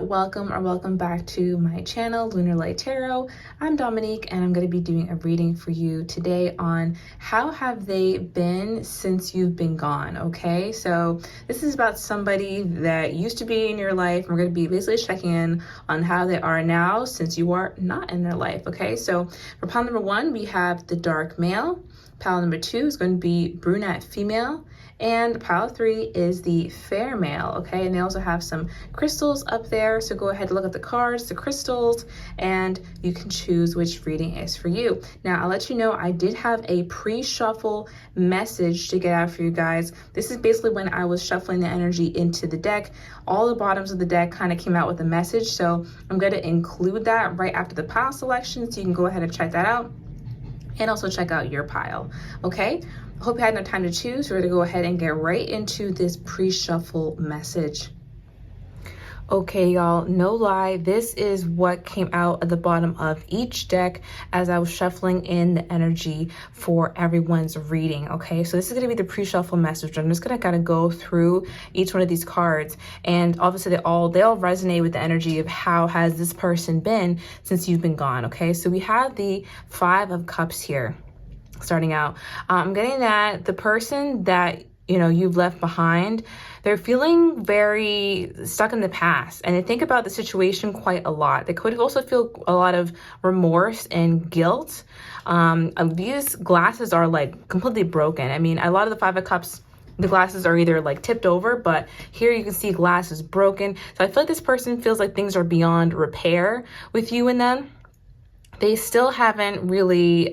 welcome or welcome back to my channel, Lunar Tarot. I'm Dominique and I'm going to be doing a reading for you today on how have they been since you've been gone, okay? So this is about somebody that used to be in your life. We're going to be basically checking in on how they are now since you are not in their life, okay? So for pile number 1, we have the dark male. Pile number 2 is going to be brunette female. And pile 3 is the fair male, okay? And they also have some crystals up there. So go ahead and look at the cards, the crystals, and you can choose which reading is for you. Now, I'll let you know I did have a pre-shuffle message to get out for you guys. This is basically when I was shuffling the energy into the deck. All the bottoms of the deck kind of came out with a message. So I'm going to include that right after the pile selection. So you can go ahead and check that out. And also check out your pile, okay? I hope you had enough time to choose. We're gonna go ahead and get right into this pre-shuffle message. Okay, y'all, no lie, this is what came out at the bottom of each deck as I was shuffling in the energy for everyone's reading, okay? So this is gonna be the pre-shuffle message. I'm just gonna kind of go through each one of these cards, and obviously they all resonate with the energy of how has this person been since you've been gone, okay? So we have the 5 of Cups here, starting out. I'm getting that the person that you've left behind, they're feeling very stuck in the past and they think about the situation quite a lot. They could also feel a lot of remorse and guilt. These glasses are like completely broken. I mean, a lot of the 5 of Cups, the glasses are either like tipped over, but here you can see glasses broken. So I feel like this person feels like things are beyond repair with you and them. They still haven't really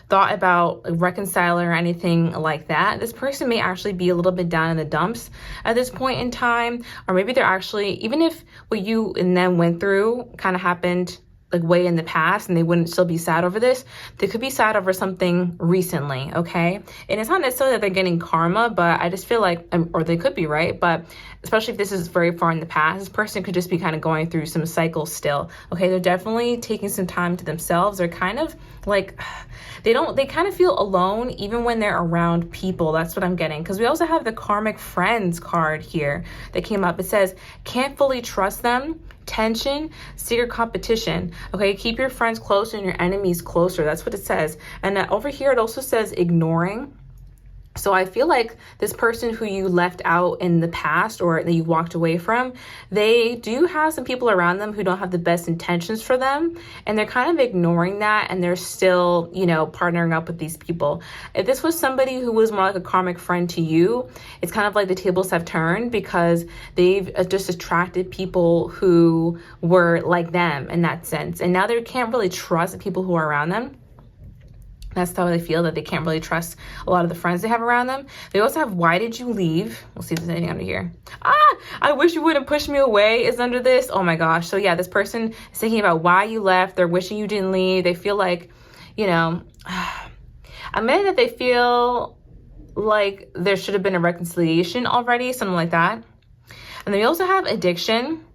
thought about reconciling or anything like that. This person may actually be a little bit down in the dumps at this point in time, or maybe they're actually, even if what you and them went through kind of happened like way in the past and they wouldn't still be sad over this, they could be sad over something recently, okay? And it's not necessarily that they're getting karma, but I just feel like, or they could be, right? But especially if this is very far in the past, this person could just be kind of going through some cycles still, okay? They're definitely taking some time to themselves. They're kind of like, they kind of feel alone even when they're around people. That's what I'm getting. Because we also have the karmic friends card here that came up. It says, can't fully trust them, tension, secret competition. Okay, keep your friends close and your enemies closer. That's what it says. And over here, it also says ignoring. So I feel like this person who you left out in the past or that you walked away from, they do have some people around them who don't have the best intentions for them. And they're kind of ignoring that and they're still, partnering up with these people. If this was somebody who was more like a karmic friend to you, it's kind of like the tables have turned because they've just attracted people who were like them in that sense. And now they can't really trust the people who are around them. That's how they feel, that they can't really trust a lot of the friends they have around them. They also have, why did you leave? We'll see if there's anything under here. I wish you wouldn't push me away is under this. Oh my gosh. So yeah, this person is thinking about why you left. They're wishing you didn't leave. They feel like, I'm betting that they feel like there should have been a reconciliation already, something like that. And then we also have addiction.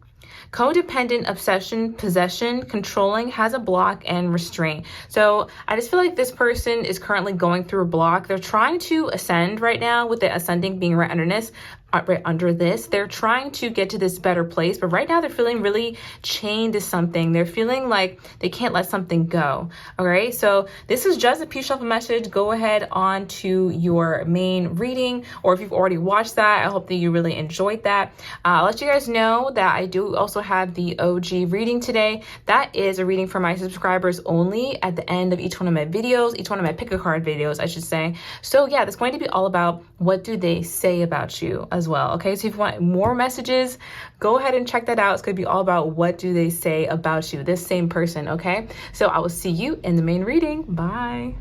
Codependent, obsession, possession, controlling, has a block, and restraint. So I just feel like this person is currently going through a block. They're trying to ascend right now, with the ascending being right under this. They're trying to get to this better place, but right now they're feeling really chained to something. They're feeling like they can't let something go. All right, so this is just a pre-shuffle message. Go ahead on to your main reading, or if you've already watched that, I hope that you really enjoyed that. I'll let you guys know that I do also have the OG reading today. That is a reading for my subscribers only at the end of each one of my videos, each one of my pick a card videos, I should say. So yeah, that's going to be all about what do they say about you as well, okay? So if you want more messages, go ahead and check that out. It's going to be all about what do they say about you, this same person, okay? So I will see you in the main reading. Bye.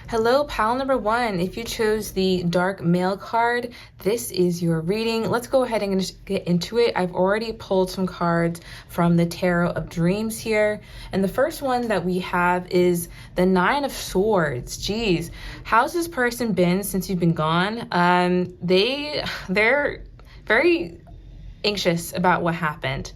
Hello, pile number 1. If you chose the dark male card, this is your reading. Let's go ahead and just get into it. I've already pulled some cards from the Tarot of Dreams here. And the first one that we have is the 9 of Swords. Geez, how's this person been since you've been gone? They're very anxious about what happened.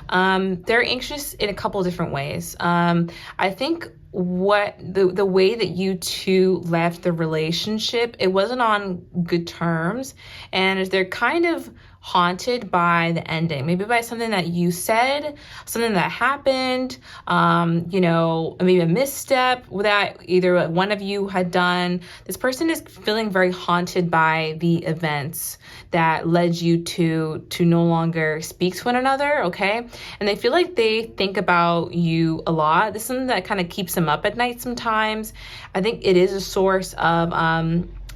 They're anxious in a couple of different ways. I think the way that you two left the relationship, it wasn't on good terms, and they're kind of haunted by the ending, maybe by something that you said, something that happened, you know, maybe a misstep that either one of you had done. This person is feeling very haunted by the events that led you to no longer speak to one another, okay? And they feel like they think about you a lot. This is something that kind of keeps them up at night sometimes. I think it is a source of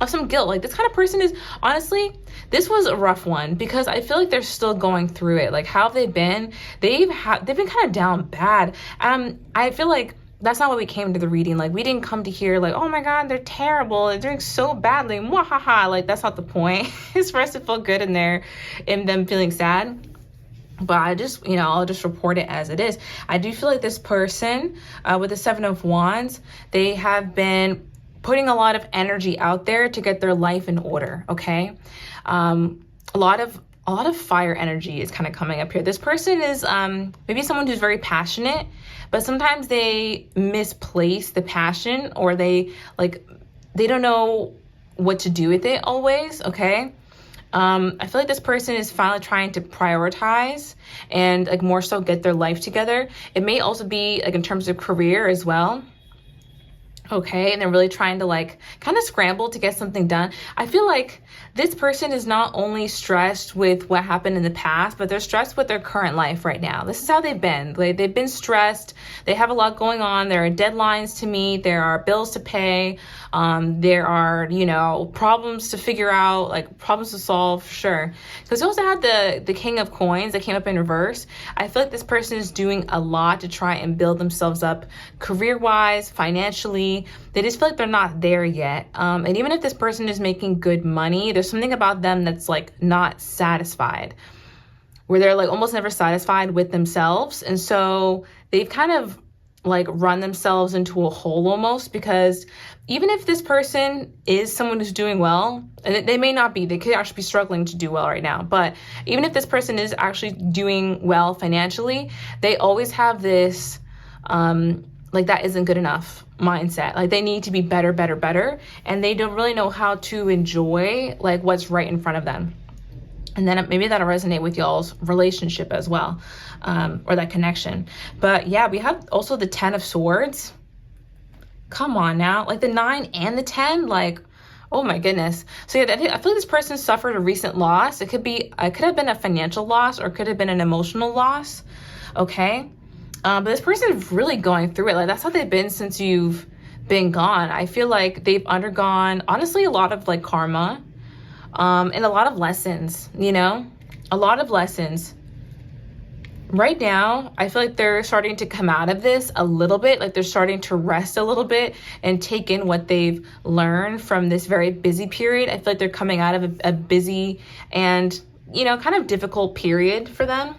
some guilt. Like, this kind of person is, honestly, this was a rough one because I feel like they're still going through it. Like, how have they been? They've been kind of down bad. I feel like that's not what we came to the reading. Like, we didn't come to hear like, oh my God, they're terrible, they're doing so badly, mwahaha. Like, that's not the point. It's for us to feel good in them feeling sad. But I just, you know, I'll just report it as it is. I do feel like this person with the Seven of Wands, they have been putting a lot of energy out there to get their life in order, okay? A lot of fire energy is kind of coming up here. This person is maybe someone who's very passionate, but sometimes they misplace the passion, or they don't know what to do with it always, okay? I feel like this person is finally trying to prioritize and like more so get their life together. It may also be like in terms of career as well. Okay, and they're really trying to like kind of scramble to get something done. I feel like this person is not only stressed with what happened in the past, but they're stressed with their current life right now. This is how they've been. They've been stressed. They have a lot going on. There are deadlines to meet. There are bills to pay. There are, you know, problems to figure out, like problems to solve, sure. Because we also had the King of Coins that came up in reverse. I feel like this person is doing a lot to try and build themselves up career-wise, financially. They just feel like they're not there yet. And even if this person is making good money, there's something about them that's like not satisfied, where they're like almost never satisfied with themselves. And so they've kind of like run themselves into a hole almost, because even if this person is someone who's doing well, and they may not be, they could actually be struggling to do well right now, but even if this person is actually doing well financially, they always have this like that isn't good enough mindset. Like they need to be better, better, better. And they don't really know how to enjoy like what's right in front of them. And then maybe that'll resonate with y'all's relationship as well, or that connection. But yeah, we have also the 10 of Swords. Come on now, like the 9 and the 10, like, oh my goodness. So yeah, I feel like this person suffered a recent loss. It could have been a financial loss, or it could have been an emotional loss. Okay. But this person is really going through it. Like that's how they've been since you've been gone. I feel like they've undergone, honestly, a lot of like karma, and a lot of lessons, you know, a lot of lessons. Right now, I feel like they're starting to come out of this a little bit. Like they're starting to rest a little bit and take in what they've learned from this very busy period. I feel like they're coming out of a busy and, you know, kind of difficult period for them.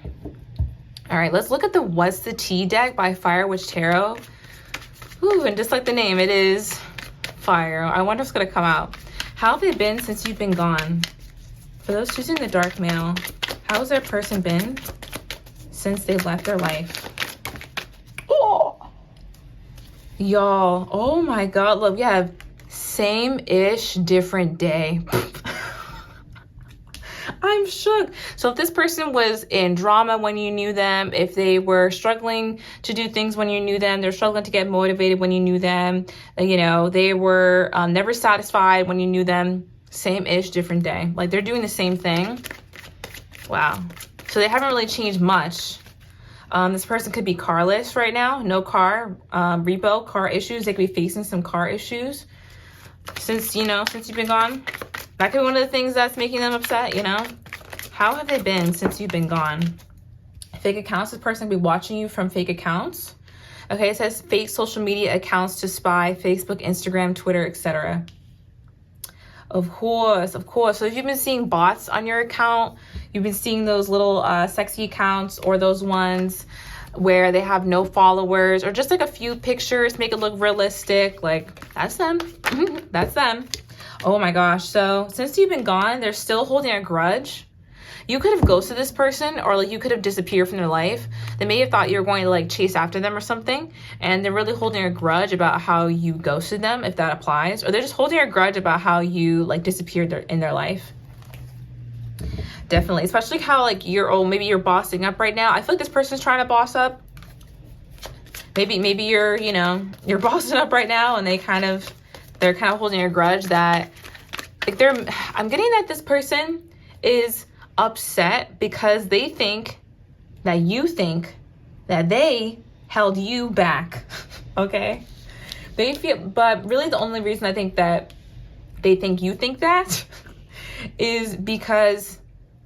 All right, let's look at the What's the Tea deck by Fire Witch Tarot. Ooh, and just like the name, it is fire. I wonder what's gonna come out. How have they been since you've been gone? For those choosing the dark mail, how has their person been since they've left their life? Oh, y'all, oh my God, look, we have same-ish, different day. I'm shook. So if this person was in drama when you knew them, if they were struggling to do things when you knew them, they're struggling to get motivated when you knew them, you know, they were never satisfied when you knew them, same-ish, different day. Like they're doing the same thing. Wow. So they haven't really changed much. This person could be carless right now, no car, repo, car issues. They could be facing some car issues since you've been gone. That could be one of the things that's making them upset, you know? How have they been since you've been gone? Fake accounts. This person could be watching you from fake accounts. Okay, it says fake social media accounts to spy, Facebook, Instagram, Twitter, etc. Of course. So if you've been seeing bots on your account, you've been seeing those little sexy accounts, or those ones where they have no followers, or just like a few pictures, make it look realistic, like that's them. That's them. Oh my gosh. So since you've been gone, they're still holding a grudge. You could have ghosted this person, or like you could have disappeared from their life. They may have thought you were going to like chase after them or something, and they're really holding a grudge about how you ghosted them, if that applies. Or they're just holding a grudge about how you like disappeared in their life. Definitely. Especially how like maybe you're bossing up right now. I feel like this person's trying to boss up. Maybe you're, you're bossing up right now, and they're kind of holding a grudge that like I'm getting that this person is upset because they think that you think that they held you back. Okay? They feel, but really the only reason I think that they think you think that is because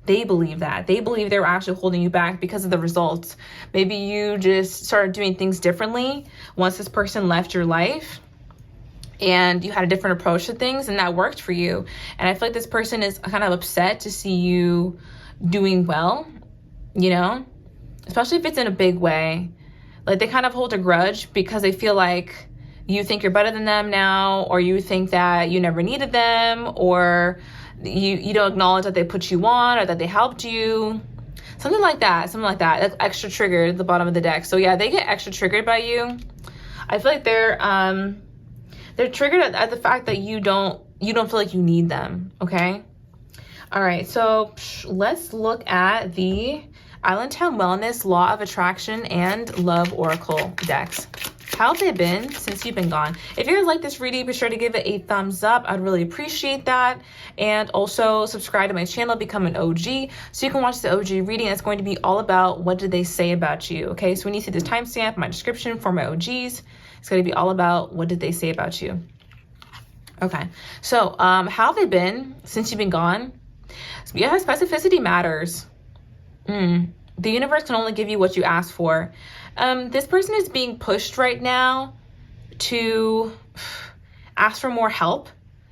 they believe that. They believe they were actually holding you back because of the results. Maybe you just started doing things differently once this person left your life, and you had a different approach to things, and that worked for you. And I feel like this person is kind of upset to see you doing well, especially if it's in a big way. Like they kind of hold a grudge because they feel like you think you're better than them now, or you think that you never needed them, or you don't acknowledge that they put you on or that they helped you. Something like that. That's extra triggered at the bottom of the deck. So yeah, they get extra triggered by you. I feel like they're triggered at the fact that you don't feel like you need them. Okay. All right. So let's look at the Island Town Wellness, Law of Attraction, and Love Oracle decks. How have they been since you've been gone? If you guys like this reading, be sure to give it a thumbs up. I'd really appreciate that. And also subscribe to my channel, become an OG, so you can watch the OG reading. It's going to be all about what did they say about you. Okay, so when you see this timestamp in my description for my OGs, it's going to be all about what did they say about you. Okay, so how have they been since you've been gone? Yeah, specificity matters. The universe can only give you what you ask for. This person is being pushed right now to ask for more help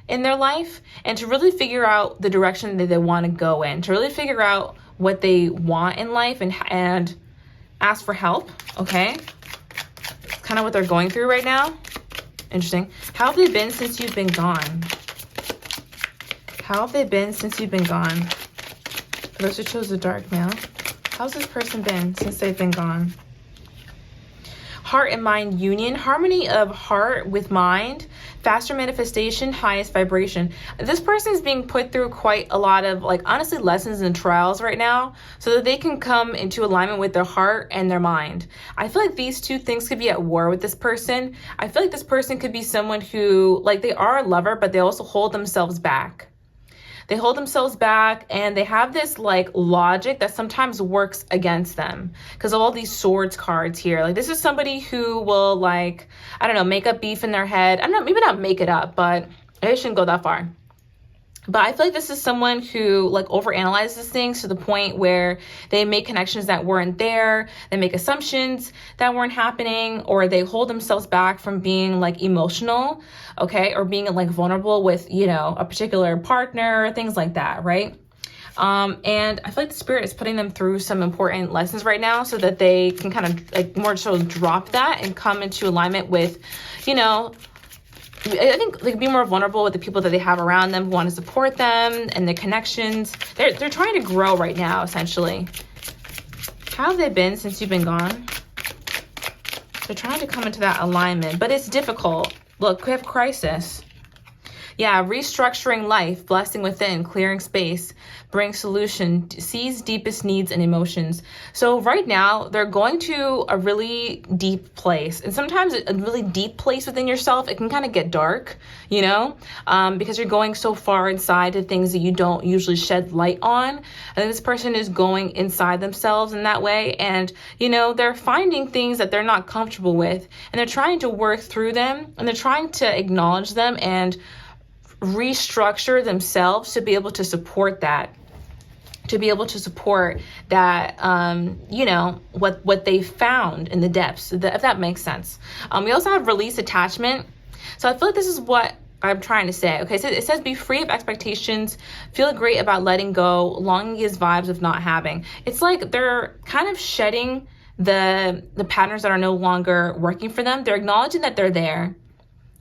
in their life and to really figure out the direction that they want to go in, to really figure out what they want in life and ask for help. Okay. It's kind of what they're going through right now. Interesting. How have they been since you've been gone? How have they been since you've been gone? For those who chose the dark male, how's this person been since they've been gone? Heart and mind union, harmony of heart with mind, faster manifestation, highest vibration. This person is being put through quite a lot of, honestly, lessons and trials right now so that they can come into alignment with their heart and their mind. I feel like these two things could be at war with this person. I feel like this person could be someone who, they are a lover, but they also hold themselves back. They hold themselves back, and they have this logic that sometimes works against them because of all these swords cards here. This is somebody who will I don't know, make up beef in their head. Maybe not make it up, but I shouldn't go that far. But I feel like this is someone who overanalyzes things to the point where they make connections that weren't there. They make assumptions that weren't happening, or they hold themselves back from being emotional, okay, or being vulnerable with a particular partner, things like that, right? And I feel like the spirit is putting them through some important lessons right now so that they can kind of more so drop that and come into alignment with, I think be more vulnerable with the people that they have around them who want to support them and the connections. They're trying to grow right now, essentially. How have they been since you've been gone? They're trying to come into that alignment, but it's difficult. Look, we have crisis. Yeah, restructuring life, blessing within, clearing space, bring solution, sees deepest needs and emotions. So right now, they're going to a really deep place. And sometimes a really deep place within yourself, it can kind of get dark, because you're going so far inside to things that you don't usually shed light on. And this person is going inside themselves in that way. And, they're finding things that they're not comfortable with. And they're trying to work through them. And they're trying to acknowledge them and restructure themselves to be able to support that, what they found in the depths, if that makes sense. We also have release attachment. So I feel like this is what I'm trying to say. Okay, so it says be free of expectations, feel great about letting go, longing is vibes of not having. It's like they're kind of shedding the patterns that are no longer working for them. They're acknowledging that they're there.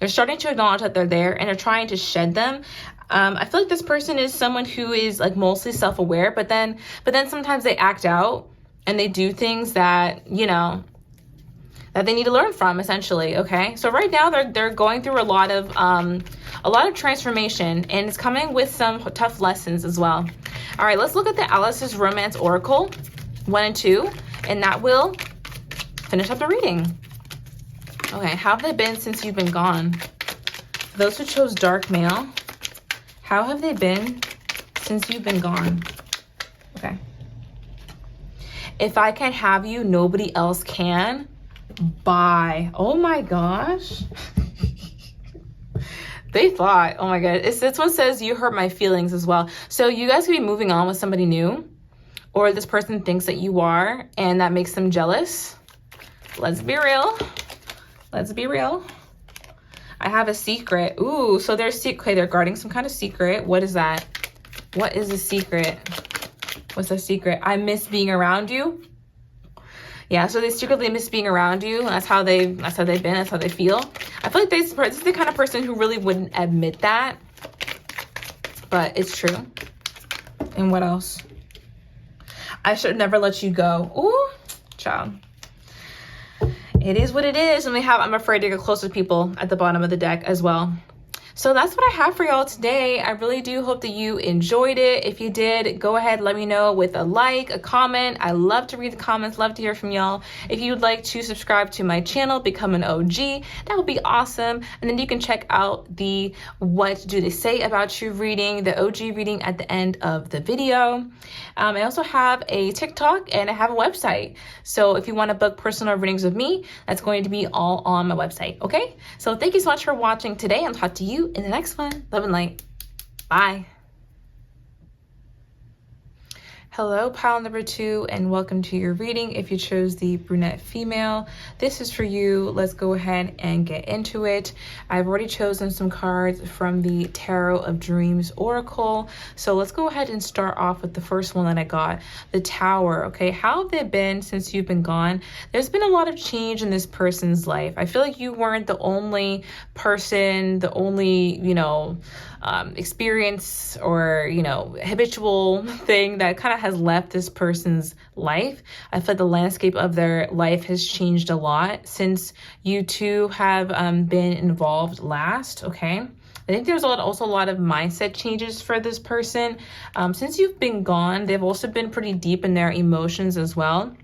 They're starting to acknowledge that they're there, and they're trying to shed them. I feel like this person is someone who is mostly self-aware, but then sometimes they act out and they do things that, that they need to learn from, essentially. Okay, so right now they're going through a lot of transformation, and it's coming with some tough lessons as well. All right, let's look at the Alice's Romance Oracle 1 and 2, and that will finish up the reading. Okay, how have they been since you've been gone? For those who chose dark male, how have they been since you've been gone? Okay. If I can't have you, nobody else can. Bye. Oh my gosh. They thought, oh my god. This one says you hurt my feelings as well. So you guys could be moving on with somebody new, or this person thinks that you are, and that makes them jealous. Let's be real. Let's be real. I have a secret. Ooh, so they're guarding some kind of secret. What is that? What is the secret? What's the secret? I miss being around you. Yeah, so they secretly miss being around you. That's how they've been. That's how they feel. I feel like this is the kind of person who really wouldn't admit that, but it's true. And what else? I should never let you go. Ooh, child. It is what it is. And we have I'm afraid to get close to people at the bottom of the deck as well. So that's what I have for y'all today. I really do hope that you enjoyed it. If you did, go ahead, let me know with a like, a comment. I love to read the comments, love to hear from y'all. If you'd like to subscribe to my channel, become an OG, that would be awesome. And then you can check out the What Do They Say About You reading, the OG reading at the end of the video. I also have a TikTok and I have a website. So if you want to book personal readings with me, that's going to be all on my website, okay? So thank you so much for watching today. I'll talk to you in the next one. Love and light. Bye. Hello, pile number 2, and welcome to your reading. If you chose the Brunette Female, this is for you. Let's go ahead and get into it. I've already chosen some cards from the Tarot of Dreams Oracle. So let's go ahead and start off with the first one that I got, the Tower. Okay, how have they been since you've been gone? There's been a lot of change in this person's life. I feel like you weren't the only person, the only, experience or, habitual thing that kind of has left this person's life. I feel like the landscape of their life has changed a lot since you two have been involved last, okay? I think there's also a lot of mindset changes for this person. Since you've been gone, they've also been pretty deep in their emotions as well.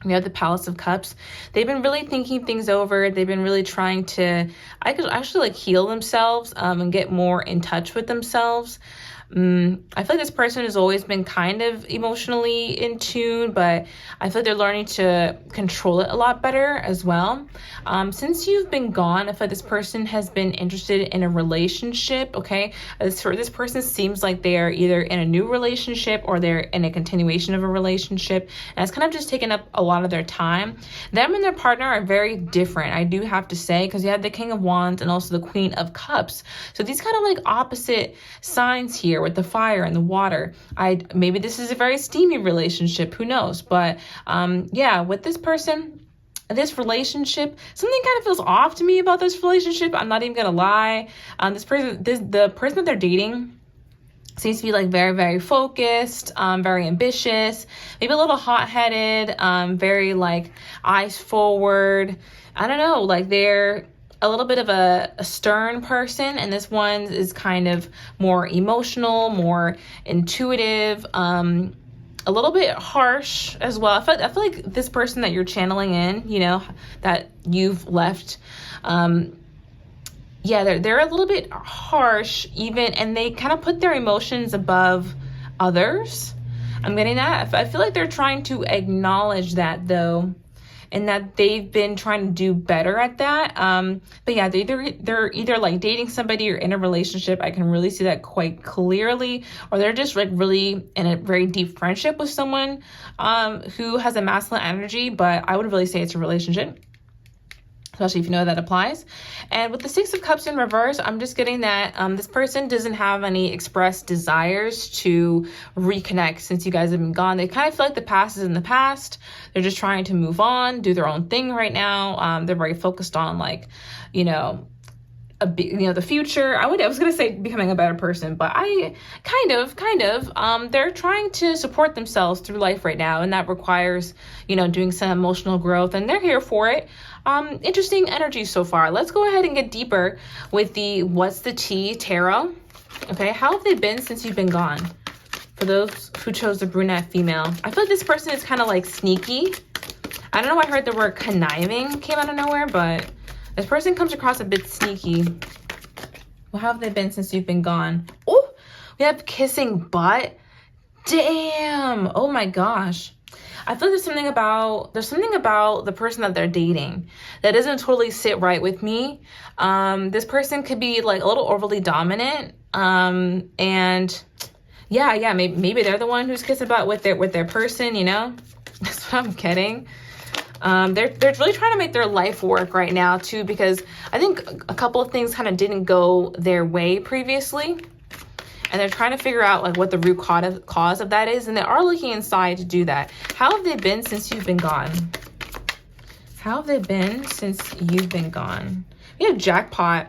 We have the Palace of Cups. They've been really thinking things over. They've been really trying to, heal themselves and get more in touch with themselves. I feel like this person has always been kind of emotionally in tune, but I feel like they're learning to control it a lot better as well. Since you've been gone, I feel like this person has been interested in a relationship, okay? This person seems like they're either in a new relationship or they're in a continuation of a relationship, and it's kind of just taken up a lot of their time. Them and their partner are very different, I do have to say, because you have the King of Wands and also the Queen of Cups. So these kind of like opposite signs here with the fire and the water. Maybe this is a very steamy relationship, who knows? But yeah, with this person, this relationship, something kind of feels off to me about this relationship. I'm not even gonna lie. The person that they're dating seems to be like very, very focused, very ambitious, maybe a little hot-headed, very like eyes forward. I don't know, like they're a little bit of a stern person, and this one is kind of more emotional, more intuitive, a little bit harsh as well. I feel like this person that you're channeling in, that you've left, yeah, they're a little bit harsh even, and they kind of put their emotions above others. I'm getting that. I feel like they're trying to acknowledge that though, and that they've been trying to do better at that. But yeah, they're either like dating somebody or in a relationship. I can really see that quite clearly. Or they're just like really in a very deep friendship with someone who has a masculine energy, but I wouldn't really say it's a relationship, especially if you know that applies. And with the Six of Cups in reverse, I'm just getting that this person doesn't have any expressed desires to reconnect since you guys have been gone. They kind of feel like the past is in the past. They're just trying to move on, do their own thing right now. They're very focused on the future. I was gonna say becoming a better person, but I kind of. They're trying to support themselves through life right now, and that requires, doing some emotional growth, and they're here for it. Interesting energy so far. Let's go ahead and get deeper with the What's the Tea Tarot. Okay, how have they been since you've been gone? For those who chose the Brunette Female, I feel like this person is kind of like sneaky. I don't know why I heard the word conniving came out of nowhere, but this person comes across a bit sneaky. Well, how have they been since you've been gone? Oh, we have kissing butt. Damn. Oh my gosh. I feel like there's something about the person that they're dating that doesn't totally sit right with me. This person could be like a little overly dominant. And yeah, maybe they're the one who's kissing butt with their person, That's what I'm getting. They're really trying to make their life work right now too, because I think a couple of things kind of didn't go their way previously. And they're trying to figure out like what the root cause of that is. And they are looking inside to do that. How have they been since you've been gone? How have they been since you've been gone? We have jackpot.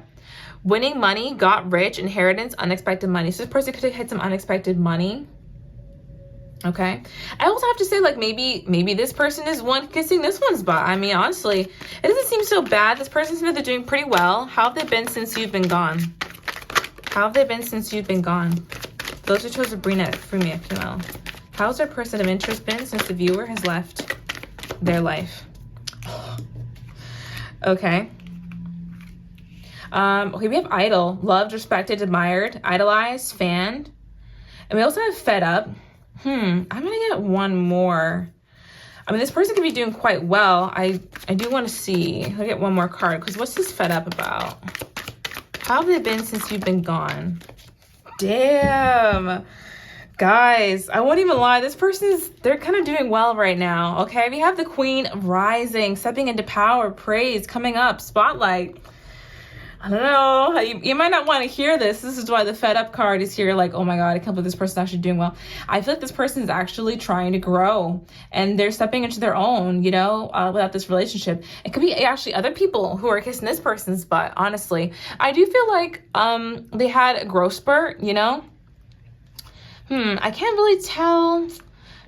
Winning money, got rich, inheritance, unexpected money. So this person could have had some unexpected money. Okay. I also have to say, like, maybe this person is one kissing this one's butt. I mean, honestly, it doesn't seem so bad. This person's been doing pretty well. How have they been since you've been gone? How have they been since you've been gone? Those who chose the Brunette Female. How's their person of interest been since the viewer has left their life? Okay. Okay, we have idol, loved, respected, admired, idolized, fanned. And we also have fed up. I'm gonna get one more. I mean, this person could be doing quite well. I do want to see. I'll get one more card, because what's this fed up about? How have they been since you've been gone? Damn. Guys, I won't even lie. This person they're kind of doing well right now. Okay, we have the Queen rising, stepping into power, praise, coming up, spotlight. I don't know. You might not want to hear this. This is why the fed up card is here. Like, oh my God, I can't believe this person's actually doing well. I feel like this person is actually trying to grow and they're stepping into their own, without this relationship. It could be actually other people who are kissing this person's butt, honestly. I do feel like they had a growth spurt, I can't really tell.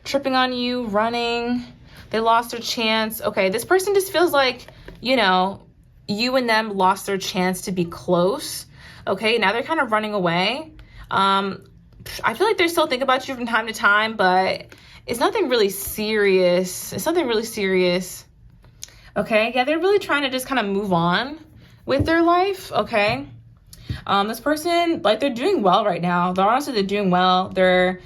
Tripping on you, running. They lost their chance. Okay, this person just feels like, you and them lost their chance to be close. Okay, now they're kind of running away. I feel like they still think about you from time to time, but it's nothing really serious. Okay, yeah, they're really trying to just kind of move on with their life. Okay, this person, like, they're doing well right now. They're doing well. They're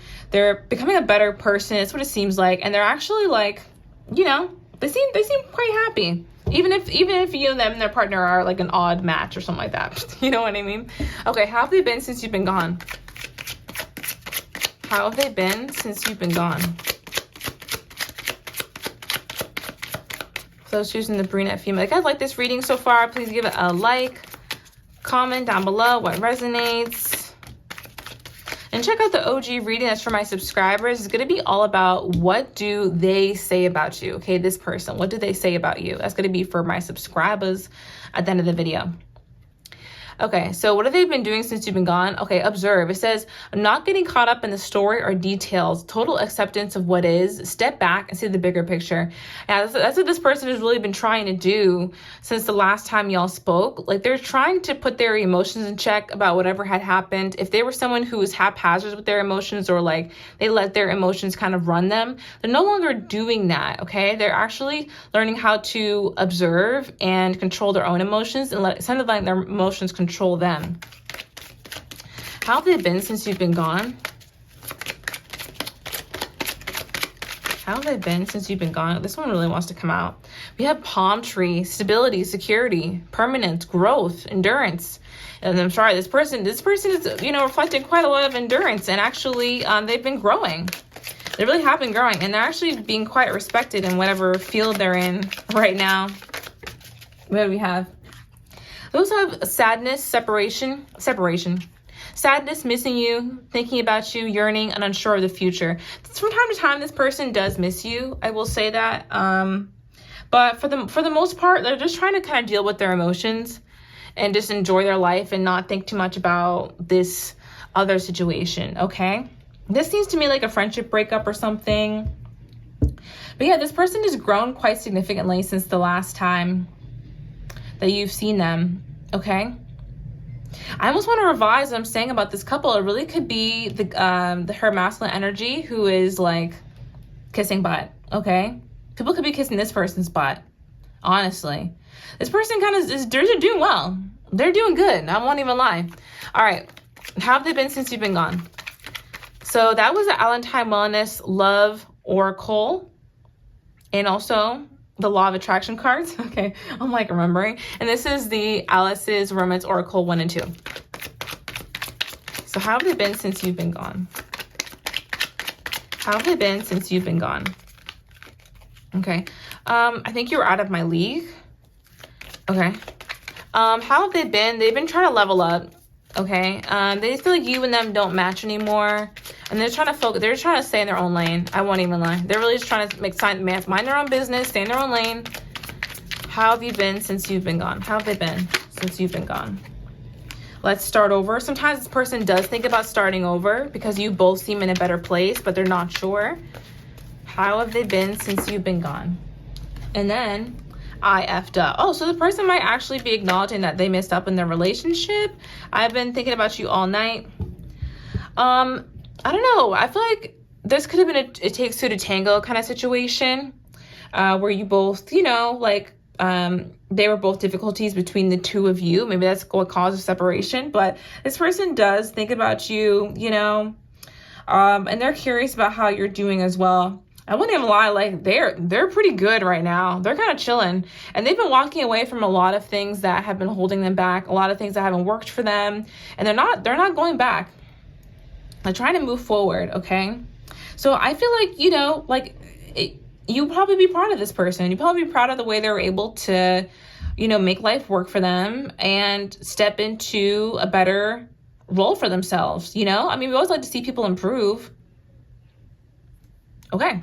becoming a better person. It's what it seems like, and they're actually like, they seem quite happy. Even if you and them and their partner are like an odd match or something like that. You know what I mean? Okay, how have they been since you've been gone? How have they been since you've been gone? So choosing the Brunette Female. If you guys like this reading so far, please give it a like, comment down below what resonates. And check out the OG reading that's for my subscribers. It's going to be all about what do they say about you. Okay, this person, what do they say about you? That's going to be for my subscribers at the end of the video. Okay, so what have they been doing since you've been gone? Okay, observe. It says, not getting caught up in the story or details, total acceptance of what is, step back and see the bigger picture. Yeah, that's what this person has really been trying to do since the last time y'all spoke. Like, they're trying to put their emotions in check about whatever had happened. If they were someone who was haphazard with their emotions, or like they let their emotions kind of run them, they're no longer doing that, okay? They're actually learning how to observe and control their own emotions and instead of letting their emotions control them. How have they been since you've been gone? How have they been since you've been gone? This one really wants to come out. We have palm tree, stability, security, permanence, growth, endurance. And I'm sorry, this person is, reflecting quite a lot of endurance, and actually they've been growing. They really have been growing, and they're actually being quite respected in whatever field they're in right now. What do we have? Those have sadness, separation. Sadness, missing you, thinking about you, yearning, and unsure of the future. From time to time, this person does miss you. I will say that. But for the most part, they're just trying to kind of deal with their emotions and just enjoy their life and not think too much about this other situation, okay? This seems to me like a friendship breakup or something. But yeah, this person has grown quite significantly since the last time that you've seen them, okay? I almost want to revise what I'm saying about this couple. It really could be her masculine energy who is like kissing butt, okay? People could be kissing this person's butt, honestly. This person kind of they're doing well. They're doing good. I won't even lie. All right. How have they been since you've been gone? So that was the Valentine Wellness Love Oracle. And also the Law of Attraction cards. Okay, I'm like remembering. And this is the Alice's Romance Oracle 1 and 2. So how have they been since you've been gone? How have they been since you've been gone? Okay. I think you were out of my league. Okay. How have they been? They've been trying to level up. Okay. They feel like you and them don't match anymore. And they're trying to focus. They're trying to stay in their own lane. I won't even lie. They're really just trying to mind their own business, stay in their own lane. How have you been since you've been gone? How have they been since you've been gone? Let's start over. Sometimes this person does think about starting over because you both seem in a better place, but they're not sure. How have they been since you've been gone? And then I effed up. Oh, so the person might actually be acknowledging that they messed up in their relationship. I've been thinking about you all night. I don't know. I feel like this could have been a it takes two to tango kind of situation, where you both, you know, like, they were both difficulties between the two of you. Maybe that's what caused a separation, but this person does think about you, you know, and they're curious about how you're doing as well. I wouldn't even lie, like they're pretty good right now. They're kind of chilling, and they've been walking away from a lot of things that have been holding them back, a lot of things that haven't worked for them, and they're not going back. They're trying to move forward, okay? So I feel like, you know, like you probably be proud of this person. You probably be proud of the way they were able to, you know, make life work for them and step into a better role for themselves, you know? I mean, we always like to see people improve. Okay.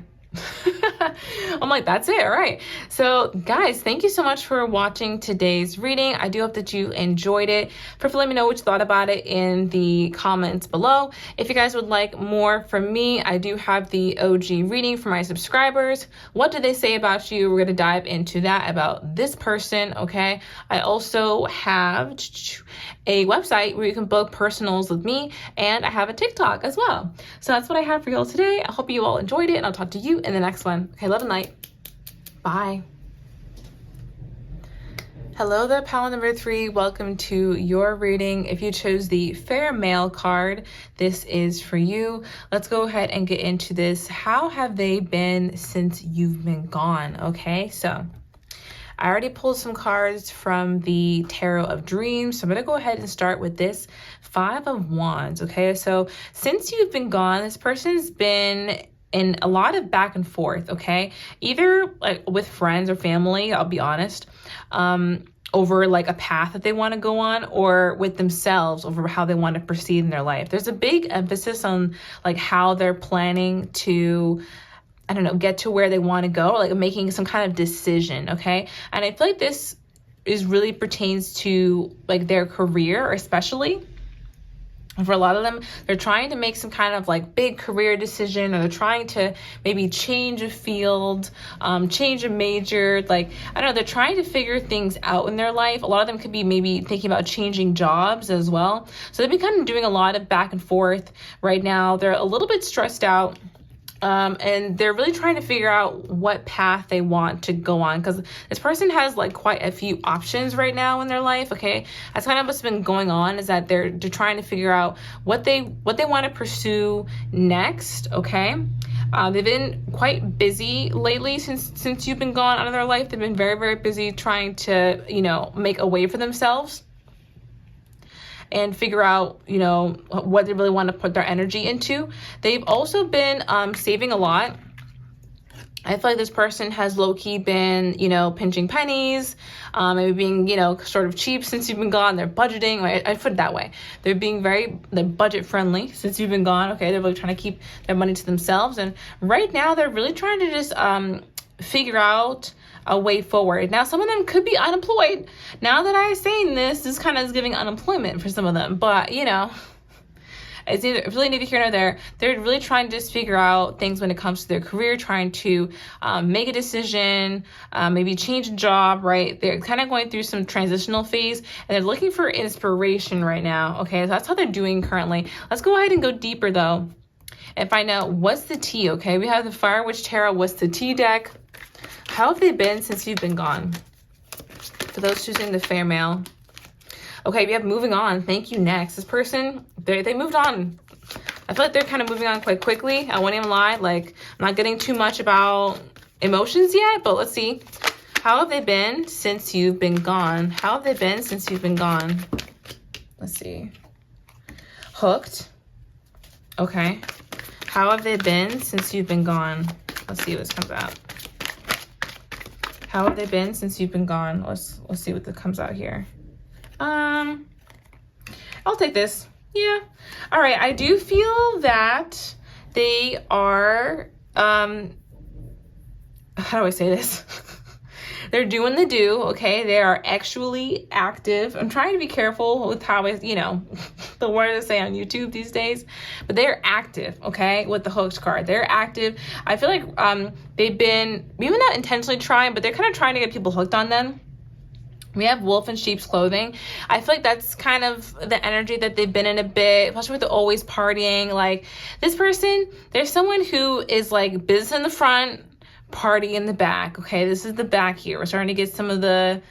I'm like, that's it. All right. So guys, thank you so much for watching today's reading. I do hope that you enjoyed it. Feel free to let me know what you thought about it in the comments below. If you guys would like more from me, I do have the OG reading for my subscribers. What do they say about you? We're going to dive into that about this person. Okay. I also have a website where you can book personals with me, and I have a TikTok as well. So that's what I have for you all today. I hope you all enjoyed it, and I'll talk to you in the next one. Okay, love and light. Bye. Hello there, pal number 3. Welcome to your reading. If you chose the Fair Male card, this is for you. Let's go ahead and get into this. How have they been since you've been gone? Okay, so I already pulled some cards from the Tarot of Dreams. So I'm going to go ahead and start with this 5 of Wands. Okay, so since you've been gone, this person's been in a lot of back and forth. Okay, either like with friends or family, I'll be honest, over like a path that they want to go on, or with themselves over how they want to proceed in their life. There's a big emphasis on like how they're planning to, I don't know, get to where they want to go, like making some kind of decision, okay? And I feel like this is really pertains to like their career, especially. For a lot of them, they're trying to make some kind of like big career decision, or they're trying to maybe change a field, change a major, like, I don't know, they're trying to figure things out in their life. A lot of them could be maybe thinking about changing jobs as well. So they've been kind of doing a lot of back and forth right now. They're a little bit stressed out. And they're really trying to figure out what path they want to go on, because this person has like quite a few options right now in their life. Okay, that's kind of what's been going on, is that they're trying to figure out what they want to pursue next. Okay, they've been quite busy lately since you've been gone out of their life. They've been very, very busy trying to, you know, make a way for themselves and figure out, you know, what they really want to put their energy into. They've also been saving a lot. I feel like this person has low-key been, you know, pinching pennies, maybe being, you know, sort of cheap since you've been gone. They're budgeting, right? I put it that way. They're being they're budget friendly since you've been gone. Okay, they're really trying to keep their money to themselves. And right now they're really trying to just figure out a way forward. Now, some of them could be unemployed. Now that I'm saying this kind of is giving unemployment for some of them, but you know, it's either really neither here nor there. They're really trying to just figure out things when it comes to their career, trying to make a decision, maybe change a job, right? They're kind of going through some transitional phase, and they're looking for inspiration right now. Okay, so that's how they're doing currently. Let's go ahead and go deeper though and find out what's the tea. Okay, we have the Fire Witch Tarot. What's the tea deck? How have they been since you've been gone? For those choosing the fair male. Okay, we have moving on. Thank you. Next, this person, they moved on. I feel like they're kind of moving on quite quickly. I won't even lie. Like, I'm not getting too much about emotions yet, but let's see. How have they been since you've been gone? How have they been since you've been gone? Let's see. Hooked. Okay. How have they been since you've been gone? Let's see what this comes out. How have they been since you've been gone? Let's see what comes out here. I'll take this. Yeah. All right. I do feel that they are, how do I say this? They're doing the do, okay? They are actually active. I'm trying to be careful with how I, you know, the word I say on YouTube these days, but they're active, okay? With the hooked card, they're active. I feel like they've been, maybe not intentionally trying, but they're kind of trying to get people hooked on them. We have wolf in sheep's clothing. I feel like that's kind of the energy that they've been in a bit, especially with the always partying. Like this person, there's someone who is like business in the front, party in the back. Okay, this is the back here. We're starting to get some of a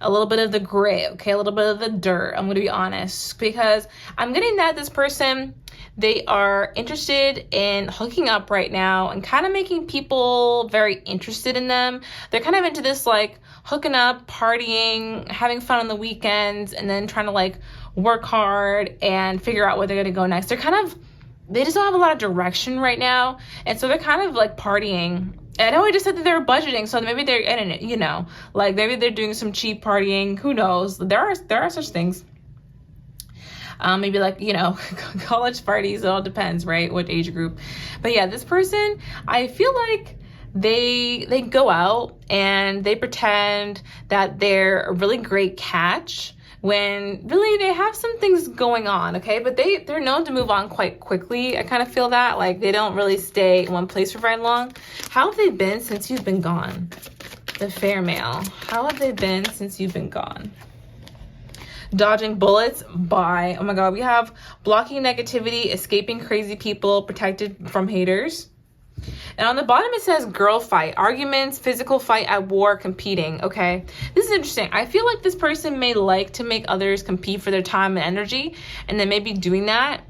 little bit of the grit. Okay, a little bit of the dirt. I'm going to be honest, because I'm getting that this person, they are interested in hooking up right now and kind of making people very interested in them. They're kind of into this like hooking up, partying, having fun on the weekends, and then trying to like work hard and figure out where they're going to go next. They just don't have a lot of direction right now. And so they're kind of like partying. I know I just said that they were budgeting, so maybe they're in it, you know, like maybe they're doing some cheap partying. Who knows? There are such things. Maybe like, you know, college parties. It all depends, right? What age group. But yeah, this person, I feel like they go out and they pretend that they're a really great catch when really they have some things going on, okay? But they're known to move on quite quickly. I kind of feel that, like they don't really stay in one place for very long. How have they been since you've been gone? The fair male. How have they been since you've been gone? Dodging bullets. Bye. Oh my God. We have blocking negativity, escaping crazy people, protected from haters. And on the bottom it says girl fight, arguments, physical fight at war, competing. Okay, this is interesting. I feel like this person may like to make others compete for their time and energy, and then maybe doing that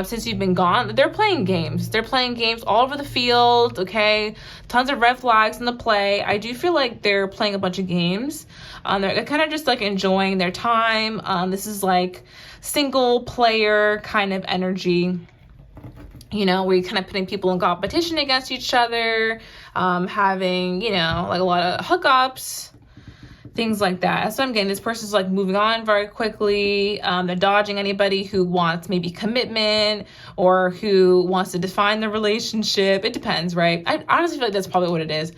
since you've been gone. They're playing games. They're playing games all over the field. Okay, tons of red flags in the play. I do feel like they're playing a bunch of games. They're kind of just like enjoying their time. This is like single player kind of energy. You know, we're kind of putting people in competition against each other, having, you know, like a lot of hookups, things like that. That's what I'm getting. This person's like moving on very quickly. They're dodging anybody who wants maybe commitment or who wants to define the relationship. It depends, right? I honestly feel like that's probably what it is.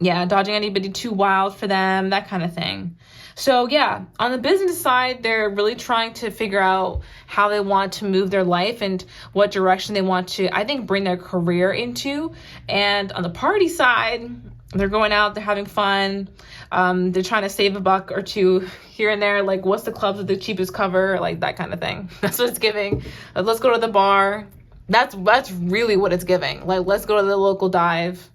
Yeah, dodging anybody too wild for them, that kind of thing. So yeah, on the business side, they're really trying to figure out how they want to move their life and what direction they want to, I think, bring their career into. And on the party side, they're going out, they're having fun. They're trying to save a buck or two here and there. Like, what's the clubs with the cheapest cover? Like that kind of thing. That's what it's giving. Let's go to the bar. That's really what it's giving. Like, let's go to the local dive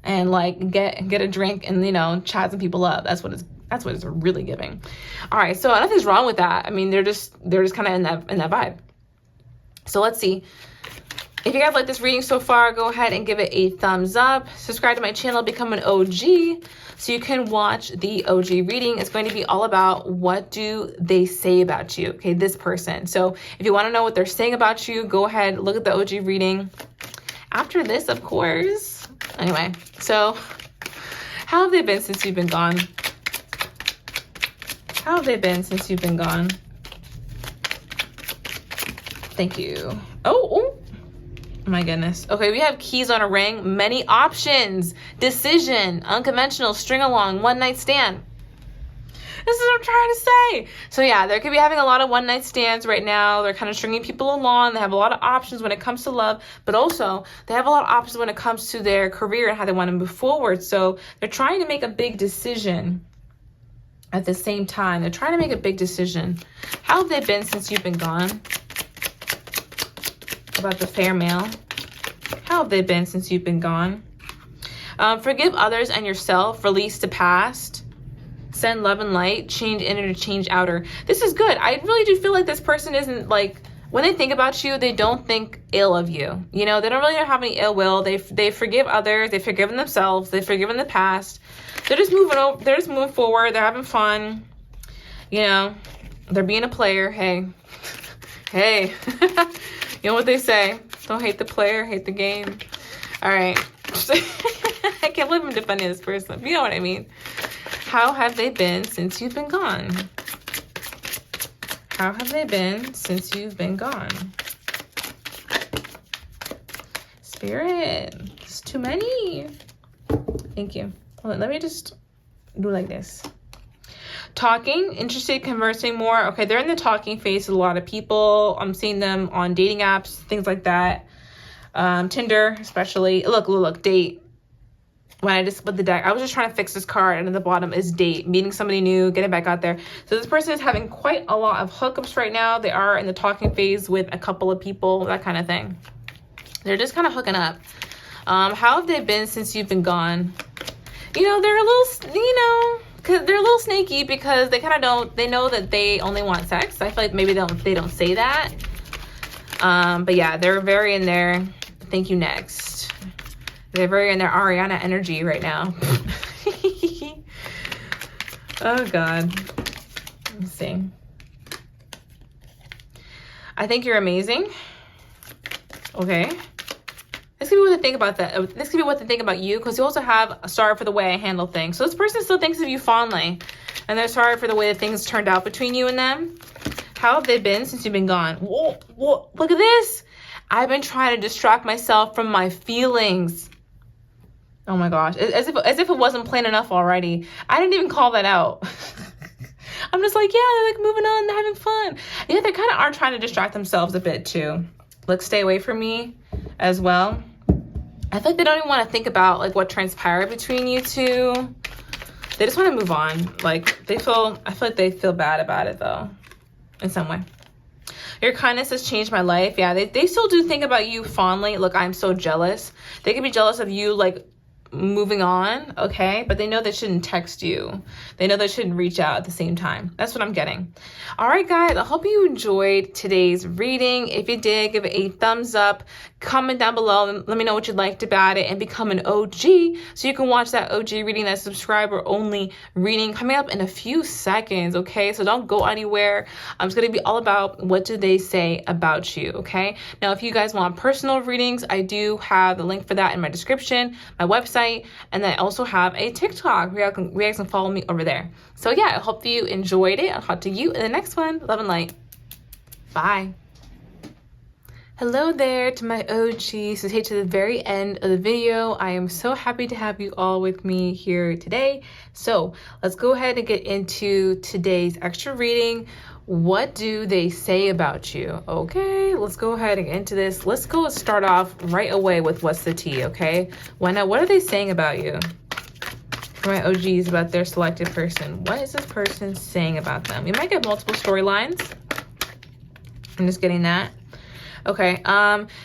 and like get a drink and, you know, chat some people up. That's what it's really giving. All right, so nothing's wrong with that. I mean, they're just kind of in that vibe. So let's see. If you guys like this reading so far, go ahead and give it a thumbs up. Subscribe to my channel, become an OG, so you can watch the OG reading. It's going to be all about what do they say about you, okay, this person. So if you want to know what they're saying about you, go ahead, look at the OG reading. After this, of course. Anyway, so how have they been since you've been gone? How have they been since you've been gone? Thank you. Oh, My goodness. Okay, we have keys on a ring, many options, decision, unconventional, string along, one night stand. This is what I'm trying to say. So yeah, they could be having a lot of one night stands right now. They're kind of stringing people along. They have a lot of options when it comes to love, but also they have a lot of options when it comes to their career and how they want to move forward. So they're trying to make a big decision at the same time. They're trying to make a big decision. How have they been since you've been gone? About the fair male. How have they been since you've been gone? Forgive others and yourself. Release the past. Send love and light. Change inner to change outer. This is good. I really do feel like this person isn't like, when they think about you, they don't think ill of you. You know, they don't really have any ill will. They forgive others. They've forgiven themselves. They've forgiven the past. They're just moving over. They're just moving forward. They're having fun. You know, they're being a player. Hey, hey. You know what they say? Don't hate the player, hate the game. All right. I can't believe I'm defending this person. You know what I mean? How have they been since you've been gone? How have they been since you've been gone? Spirit, it's too many. Thank you. Hold on, let me just do like this. Talking, interested, conversing more. Okay, they're in the talking phase with a lot of people. I'm seeing them on dating apps, things like that. Tinder, especially. Look, date. When I just split the deck, I was just trying to fix this card, and at the bottom is date, meeting somebody new, getting back out there. So this person is having quite a lot of hookups right now. They are in the talking phase with a couple of people, that kind of thing. They're just kind of hooking up. How have they been since you've been gone? You know, they're a little, you know, because they're a little snaky because they kind of don't, they know that they only want sex. I feel like maybe they don't say that. But yeah, they're very in their thank you next. They're very in their Ariana energy right now. Oh God. Let's see. I think you're amazing. Okay. This could be what they think about that. This could be what they think about you, because you also have a sorry for the way I handle things. So this person still thinks of you fondly, and they're sorry for the way that things turned out between you and them. How have they been since you've been gone? Whoa, look at this. I've been trying to distract myself from my feelings. Oh my gosh, as if it wasn't plain enough already. I didn't even call that out. I'm just like, yeah, they're like moving on, they're having fun. Yeah, they kind of are trying to distract themselves a bit too. Like, stay away from me as well. I feel like they don't even want to think about like what transpired between you two. They just want to move on. Like, I feel like they feel bad about it though, in some way. Your kindness has changed my life. Yeah, they still do think about you fondly. Look, I'm so jealous. They can be jealous of you like moving on, okay, but they know they shouldn't text you. They know they shouldn't reach out at the same time. That's what I'm getting. All right, guys, I hope you enjoyed today's reading. If you did, give it a thumbs up, comment down below and let me know what you liked about it, and become an OG so you can watch that OG reading, that subscriber only reading coming up in a few seconds. Okay, so don't go anywhere. It's going to be all about what do they say about you. Okay, now if you guys want personal readings, I do have the link for that in my description, my website, and then I also have a TikTok where you guys can follow me over there. So yeah, I hope you enjoyed it. I'll talk to you in the next one. Love and light. Bye. Hello there to my OGs who stayed to the very end of the video. I am so happy to have you all with me here today. So let's go ahead and get into today's extra reading. What do they say about you? Okay, let's go ahead and get into this. Let's go start off right away with what's the tea, okay? What are they saying about you? For my OGs, about their selected person. What is this person saying about them? You might get multiple storylines. I'm just getting that. Okay,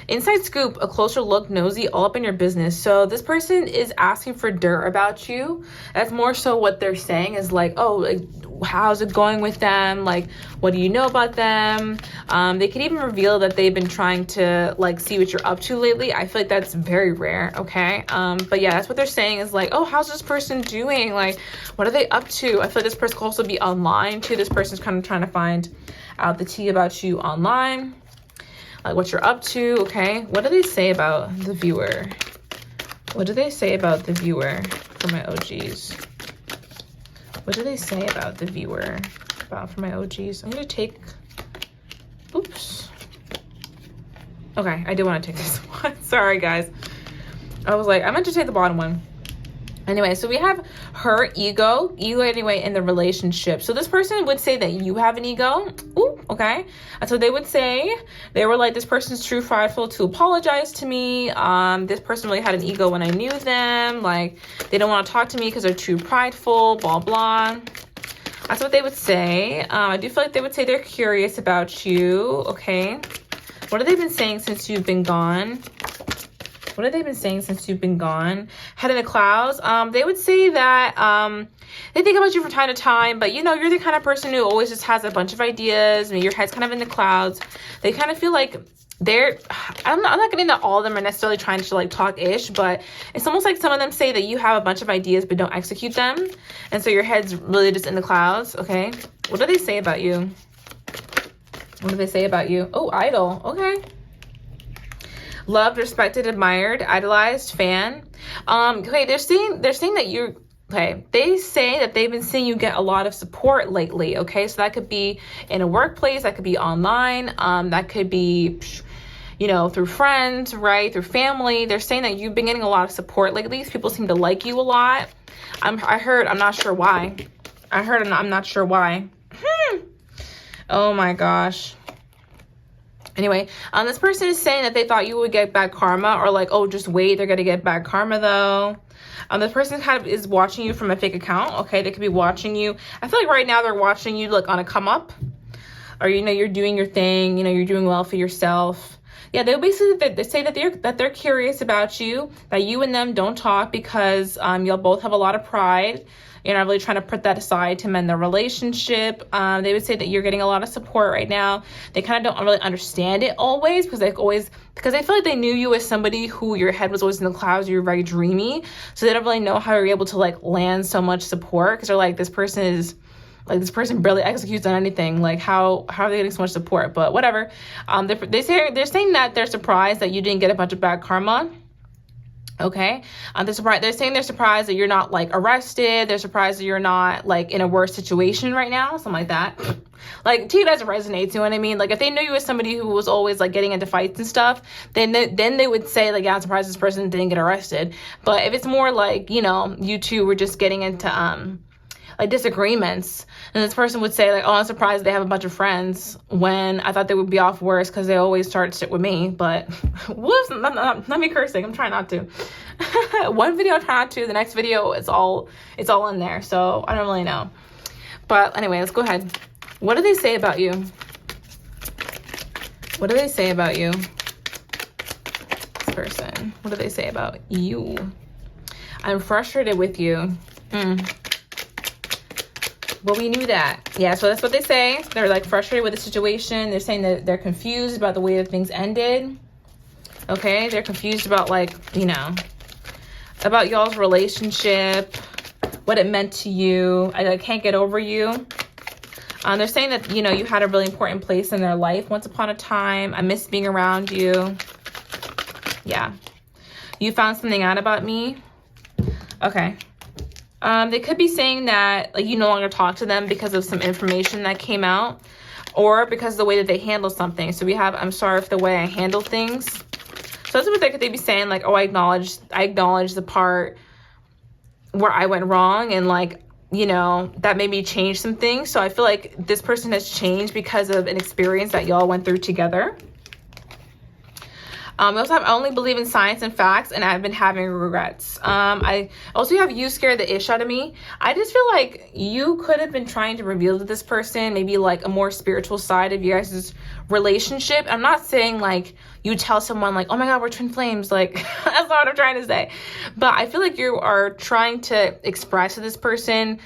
inside scoop, a closer look, nosy, all up in your business. So this person is asking for dirt about you. That's more so what they're saying is like, oh, like, how's it going with them? Like, what do you know about them? They could even reveal that they've been trying to like see what you're up to lately. I feel like that's very rare, okay? But yeah, that's what they're saying is like, oh, how's this person doing? Like, what are they up to? I feel like this person could also be online too. This person's kind of trying to find out the tea about you online. Like what you're up to, okay? What do they say about the viewer? What do they say about the viewer for my OGs? What do they say about the viewer for my OGs? I'm gonna take, oops. Okay, I do want to take this one. Sorry, guys. I was like, I meant to take the bottom one. Anyway, so we have her ego anyway in the relationship. So this person would say that you have an ego. Ooh, okay. And so they would say, they were like, this person's too prideful to apologize to me. This person really had an ego when I knew them. Like, they don't want to talk to me because they're too prideful, blah, blah. That's what they would say. I do feel like they would say they're curious about you, okay? What have they been saying since you've been gone? What have they been saying since you've been gone? Head in the clouds. They would say that they think about you from time to time, but you know, you're the kind of person who always just has a bunch of ideas and your head's kind of in the clouds. They kind of feel like I'm not getting that all of them are necessarily trying to like talk ish, but it's almost like some of them say that you have a bunch of ideas but don't execute them. And so your head's really just in the clouds, okay? What do they say about you? What do they say about you? Oh, idol, okay. Loved, respected, admired, idolized, fan. Okay, they're saying that you're, okay, they say that they've been seeing you get a lot of support lately, okay? So that could be in a workplace, that could be online, that could be, you know, through friends, right? Through family. They're saying that you've been getting a lot of support lately. People seem to like you a lot. I'm not sure why. I'm not sure why. Oh my gosh. Anyway, this person is saying that they thought you would get bad karma, or like, oh, just wait, they're gonna get bad karma though. This person kind of is watching you from a fake account, okay? They could be watching you. I feel like right now they're watching you like on a come up, or you know, you're doing your thing, you know, you're doing well for yourself. Yeah, they basically they say that they're curious about you, that you and them don't talk because y'all both have a lot of pride. You're not really trying to put that aside to mend the relationship. They would say that you're getting a lot of support right now. They kind of don't really understand it always because they feel like they knew you as somebody who your head was always in the clouds. You're very dreamy. So they don't really know how you're able to like land so much support because they're like, this person barely executes on anything. Like how are they getting so much support? But whatever. They're saying that they're surprised that you didn't get a bunch of bad karma. Okay. They're saying they're surprised that you're not like arrested. They're surprised that you're not like in a worse situation right now. Something like that. Like to you doesn't resonate. You know what I mean? Like if they knew you as somebody who was always like getting into fights and stuff, then they would say like, yeah, I'm surprised this person didn't get arrested. But if it's more like, you know, you two were just getting into like disagreements, and this person would say like, oh, I'm surprised they have a bunch of friends when I thought they would be off worse because they always start shit with me. But whoops, not me cursing. I'm trying not to. One video I try not to, the next video it's all in there, so I don't really know. But anyway, let's go ahead. What do they say about you? What do they say about you? This person, what do they say about you? I'm frustrated with you. Well, we knew that. Yeah, so that's what they say. They're like frustrated with the situation. They're saying that they're confused about the way that things ended. Okay, they're confused about like, you know, about y'all's relationship, what it meant to you. I can't get over you. They're saying that, you know, you had a really important place in their life once upon a time. I miss being around you. Yeah. You found something out about me. Okay. They could be saying that like you no longer talk to them because of some information that came out, or because of the way that they handle something. So we have, I'm sorry for the way I handle things. So that's what they be saying, like, oh, I acknowledge the part where I went wrong, and like, you know, that made me change some things. So I feel like this person has changed because of an experience that y'all went through together. I only believe in science and facts, and I've been having regrets. I also have you scared the ish out of me. I just feel like you could have been trying to reveal to this person maybe like a more spiritual side of you guys' relationship. I'm not saying like you tell someone like, oh my God, we're twin flames. Like that's not what I'm trying to say. But I feel like you are trying to express to this person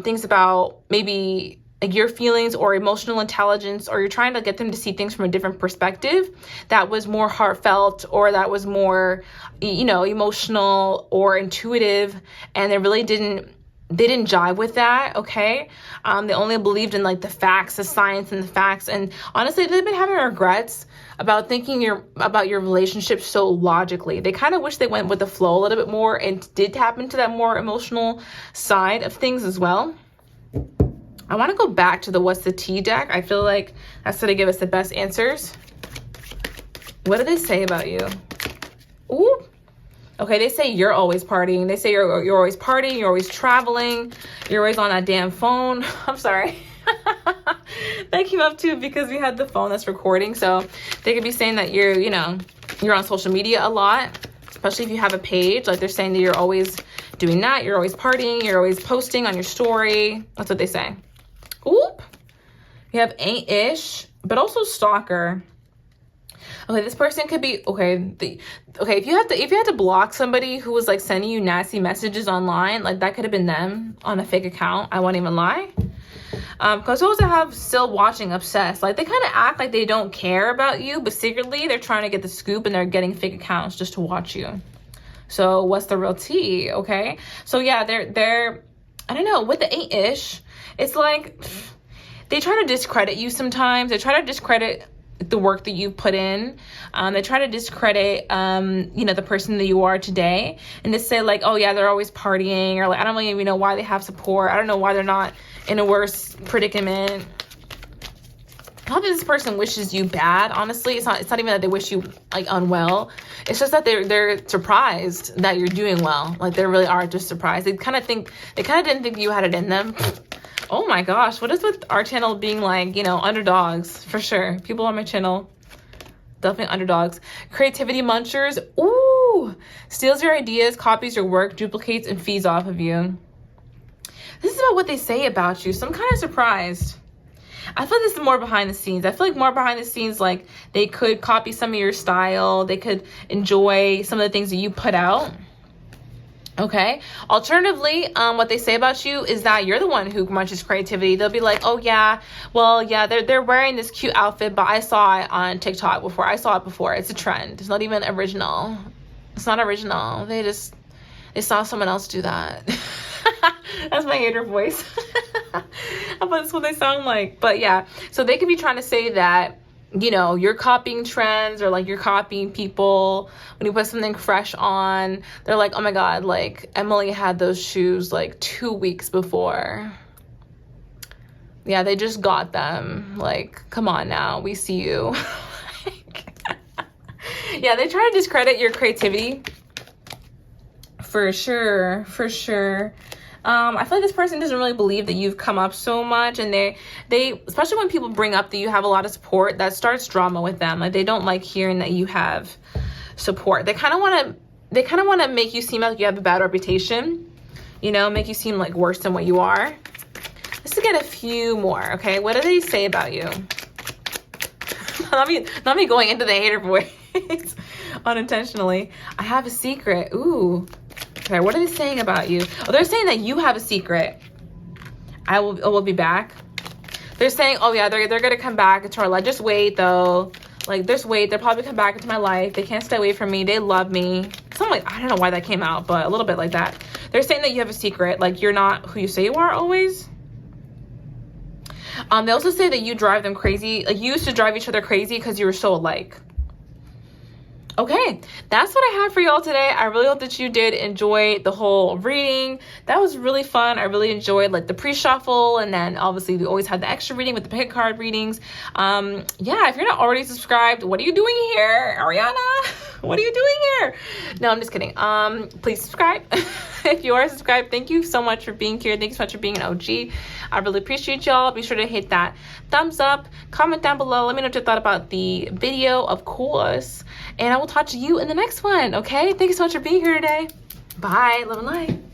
things about maybe like your feelings or emotional intelligence, or you're trying to get them to see things from a different perspective that was more heartfelt, or that was more, you know, emotional or intuitive, and they didn't jive with that. Okay. They only believed in like the facts, the science and the facts. And honestly, they've been having regrets about thinking about your relationship so logically. They kind of wish they went with the flow a little bit more and did tap into that more emotional side of things as well. I want to go back to the What's the Tea deck. I feel like that's going to give us the best answers. What do they say about you? Ooh. Okay, they say you're always partying. They say you're always partying, you're always traveling, you're always on that damn phone. I'm sorry. That came up too because we had the phone that's recording. So they could be saying that you're, you know, you're on social media a lot, especially if you have a page. Like they're saying that you're always doing that. You're always partying. You're always posting on your story. That's what they say. Oop. You have ain't-ish, but also stalker. Okay, this person could be if you had to block somebody who was like sending you nasty messages online, like that could have been them on a fake account. I won't even lie. Because those that have still watching obsessed, like they kind of act like they don't care about you, but secretly they're trying to get the scoop and they're getting fake accounts just to watch you. So what's the real tea? Okay, so yeah, they're I don't know, with the ain't-ish, it's like they try to discredit you sometimes. They try to discredit the work that you've put in. They try to discredit you know, the person that you are today, and to say like, oh yeah, they're always partying, or like I don't really even know why they have support. I don't know why they're not in a worse predicament. Not that this person wishes you bad, honestly. It's not even that they wish you like unwell. It's just that they're surprised that you're doing well. Like they really are just surprised. They kind of didn't think you had it in them. Oh my gosh, what is with our channel being like, you know, underdogs? For sure. People on my channel, definitely underdogs. Creativity munchers. Ooh. Steals your ideas, copies your work, duplicates, and feeds off of you. This is about what they say about you. So I'm kind of surprised. I feel like this is more behind the scenes. I feel like more behind the scenes, like they could copy some of your style. They could enjoy some of the things that you put out. Okay. Alternatively, what they say about you is that you're the one who munches creativity. They'll be like, oh yeah, well, yeah, they're wearing this cute outfit, but I saw it on TikTok before. I saw it before. It's a trend. It's not even original. It's not original. They saw someone else do that. That's my hater voice. That's what they sound like. But yeah, so they could be trying to say that, you know, you're copying trends, or like you're copying people. When you put something fresh on, they're like, oh my God, like Emily had those shoes like 2 weeks before. Yeah, they just got them. Like, come on now, we see you. Yeah, they try to discredit your creativity. For sure, for sure. I feel like this person doesn't really believe that you've come up so much, and they especially when people bring up that you have a lot of support, that starts drama with them. Like they don't like hearing that you have support. They kind of want to make you seem like you have a bad reputation, you know, make you seem like worse than what you are. Let's get a few more. Okay, what do they say about you? not me going into the hater voice unintentionally. I have a secret. Ooh. Okay, what are they saying about you? Oh, they're saying that you have a secret. I will be back. They're saying, oh yeah, they're gonna come back into our life. Just wait though. Like, just wait. They'll probably come back into my life. They can't stay away from me. They love me. Something like, I don't know why that came out, but a little bit like that. They're saying that you have a secret. Like, you're not who you say you are always. They also say that you drive them crazy. Like, you used to drive each other crazy because you were so alike. Okay, that's what I had for y'all today. I really hope that you did enjoy the whole reading. That was really fun. I really enjoyed like the pre-shuffle, and then obviously we always had the extra reading with the pick card readings. Yeah, if you're not already subscribed, what are you doing here, Ariana? What are you doing here? No, I'm just kidding. Please subscribe. If you are subscribed, thank you so much for being here. Thank you so much for being an OG. I really appreciate y'all. Be sure to hit that thumbs up, comment down below. Let me know what you thought about the video, of course. And I will talk to you in the next one, okay? Thank you so much for being here today. Bye. Love and light.